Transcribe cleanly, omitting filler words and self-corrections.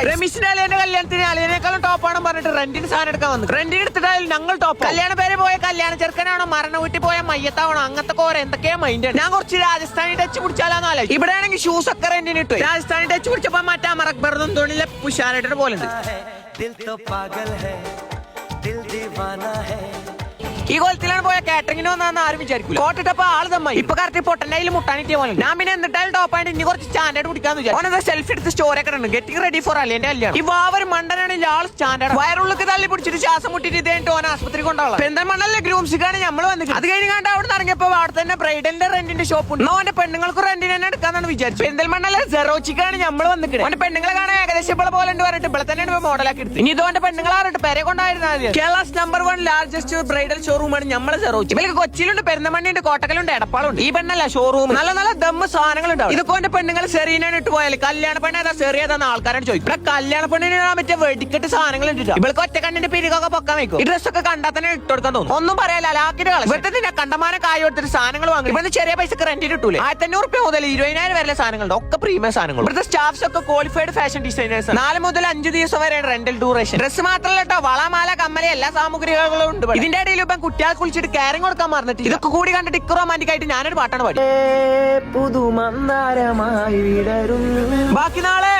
രമേശിന്റെ അളിയന്റെ കല്യാണത്തിന് അളിയനേക്കാളും ടോപ്പാണ് പറഞ്ഞിട്ട് റെന്റിന് സാധനം എടുക്കാൻ വന്നു. റെന്റിന് എടുത്തിട്ടായാലും ഞങ്ങൾ ടോപ്പ്. കല്യാണ പേര് പോയ കല്യാണ ചെറുക്കനാണോ മരണ വീട്ടിൽ പോയ മയ്യത്താവണോ അങ്ങനത്തെ കോര എന്തൊക്കെയാ മൈൻഡ്. ഞാൻ കുറച്ച് രാജസ്ഥാനി ടച്ച് പിടിച്ചാലാന്നല്ലോ. ഇവിടെ ആണെങ്കിൽ ഷൂസ് ഒക്കെ റെന്റിന് ഇട്ടു. രാജസ്ഥാനി ടച്ച് പിടിച്ചപ്പോ മറ്റാ മറക്ബർന്നും തോണിയിലെ പുഷാനായിട്ട് പോലെ ഈ കൊലത്തിലാണ് പോയ കാറ്ററിംഗിന് വന്നാന്ന് ആരും വിചാരിക്കും. കോട്ടിട്ടപ്പോ ആള് തമ്മായി ഇപ്പൊ കറക്റ്റ് പൊട്ടനായിൽ മുട്ടാനിട്ടിയ പോലെ. ഞാൻ പിന്നെ എന്നിട്ടാലും ടോപ്പായിട്ട് ഇനി കുറച്ച് സ്റ്റാൻഡേർഡ് പിടിക്കാന്ന് വിചാരിച്ചു. സെൽഫി എടുത്ത് സ്റ്റോറി ഒക്കെ ഉണ്ട്. ഗെറ്റിംഗ് റെഡി ഫോർ അല്ലേന്റെ കല്യാണം. ഈ വാവർ മണ്ടനാണെങ്കിൽ ആൾ സ്റ്റാൻഡേർഡ്. വയറുള്ളിക്ക് തള്ളി പിടിച്ചിട്ട് ശ്വാസം മുട്ടിട്ട് ഇതേട്ട് ഓൻ ആസ്പത്രി കൊണ്ടാവും. പെന്തൽമണ്ണല്ലേ ഗ്രൂംസിക്കാണ് നമ്മൾ വന്നിട്ട്. അത് കഴിഞ്ഞ് കണ്ട് അവിടെ ഇറങ്ങിയപ്പോ അവിടെ തന്നെ ബ്രൈഡലിന്റെ റെന്റിന്റെ ഷോപ്പ് ഉണ്ട്. ഓന്റെ പെണ്ണുങ്ങൾക്ക് റെന്റിന് തന്നെ എടുക്കാന്നാണ് വിചാരിച്ചു. പെന്തൽമണ്ണല്ലേ സെറോച്ചിക്കാണ് നമ്മൾ വന്നിട്ട്. ഓന്റെ പെണ്ണുങ്ങളെ കാണാൻ ഏകദേശം ഇപ്പോൾ പോലെ ഉണ്ട് പറഞ്ഞിട്ട് ഇവിടെ തന്നെ മോഡലാക്കി എടുത്തു. ഇനി ഇതോന്റെ പെണ്ണുങ്ങളാറിട്ട് പേരെ കൊണ്ടായിരുന്നത്. കേരളാസ് നമ്പർ 1 ലാർജസ്റ്റ് ബ്രൈഡൽ ഷോറൂമാണ് നമ്മളെ സെറോച്ചി. ഇവർക്ക് കൊച്ചിയിലുണ്ട്, പെരുന്തമണ്ണയുണ്ട്, കോട്ടക്കലുണ്ട്, എടപ്പാളുണ്ട്. ഈ പെണ്ണല്ല ഷോറൂം. നല്ല നല്ല ദമ്മ് സാധനങ്ങൾ ഉണ്ടാവും. ഇതൊക്കെ ഓന്റെ പെണ്ണുങ്ങൾ സെറീനാണ് ഇട്ട് പോയാൽ കല്യാണ പെണ്ണ ഏതാ സെറിയതാന്ന് ആൾക്കാരോട് ചോദിക്കും. ഇവിടെ കല്യാണ പെണ്ണിന് മറ്റേ വെടിക്കെട്ട് സാധനങ്ങൾ ഇട്ടിട്ട് ഇവൾക്ക് ഒറ്റ കണ്ണിന്റെ പിരികൊക്കെ പൊക്കാൻ വെക്കും. ഈ ഡ്രസ്സൊക്കെ കണ്ടാൽ തന്നെ ഇട്ട് കൊടുക്കാൻ തോന്നും. ഒന്നും പറയാല്ല ലാക്കിട്ട് കളി. ഇവിടുത്തെ കണ്ടമാന കായ് കൊടുത്തിട്ട് സാധനങ്ങൾ വാങ്ങി. ഇവിടുത്തെ ചെറിയ പൈസക്ക് റെന്റിന് കിട്ടൂല. 1500 മുതൽ 20,000 വരെ സാധനങ്ങളുണ്ട്. ഒക്കെ പ്രീമിയം സാധനങ്ങൾ. ഇവിടുത്തെ സ്റ്റാഫ്സ് ഒക്കെ ക്വാളിഫൈഡ് ഫാഷൻ ഡിസൈനേഴ്സ്. 4 മുതൽ 5 ദിവസം വരെ റെന്റൽ ഡ്യൂറേഷൻ. ഡ്രസ് മാത്രമല്ല കേട്ടോ, വളമാല കമ്മല എല്ലാ സാമഗ്രികളും ഉണ്ട്. ഇതിന്റെ ഇടയിൽ ഇപ്പം കുട്ടികളെ കുളിച്ചിട്ട് കാര്യം കൊടുക്കാൻ മറന്നിട്ട് ഇതൊക്കെ കൂടി കണ്ടിട്ട് ഇക്ക് റൊമാന്റിക് ആയിട്ട് ഞാനൊരു പാട്ടാണ് പാടി. ബാക്കി നാളെ